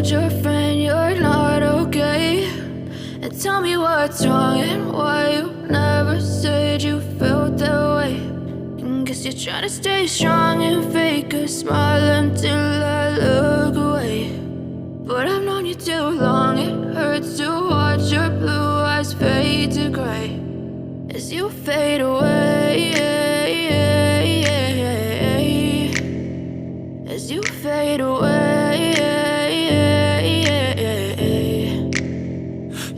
told your friend you're not okay? And tell me what's wrong and why you never said you felt that way. And guess you're trying to stay strong and fake a smile until I look away. But I've known you too long, it hurts to watch your blue eyes fade to gray as you fade away, as you fade away.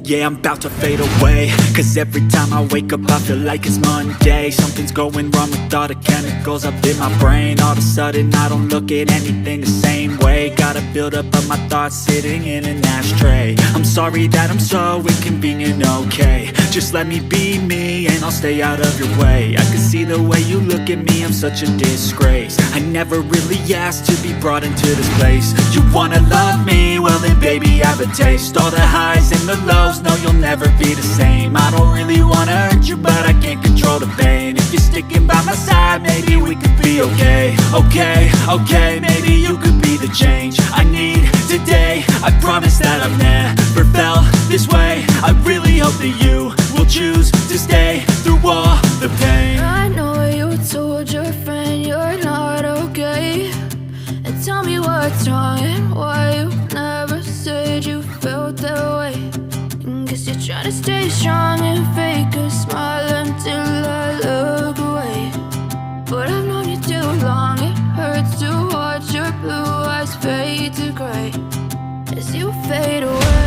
Yeah, I'm about to fade away, cause every time I wake up I feel like it's Monday. Something's going wrong with all the chemicals up in my brain. All of a sudden I don't look at anything the same way. Got a buildup of my thoughts sitting in an ashtray. I'm sorry that I'm so inconvenient, okay? Just let me be me and I'll stay out of your way. I can see the way you look at me, I'm such a disgrace. I never really asked to be brought into this place. You wanna love me? Well then baby have a taste. All the highs and the lows, no, you'll never be the same. I don't really wanna hurt you, but I can't control the pain. If you're sticking by my side, maybe we could be okay. Okay, maybe you could be the change I need today. I promise that I've never felt this way. I really hope that you will choose to stay through all the pain. I know you told your friend you're not okay. And tell me what's wrong and why you never said you felt that way. Guess you're trying to stay strong and fake a smile until I look away. But I've known you too long, it hurts to watch your blue eyes fade to gray as you fade away.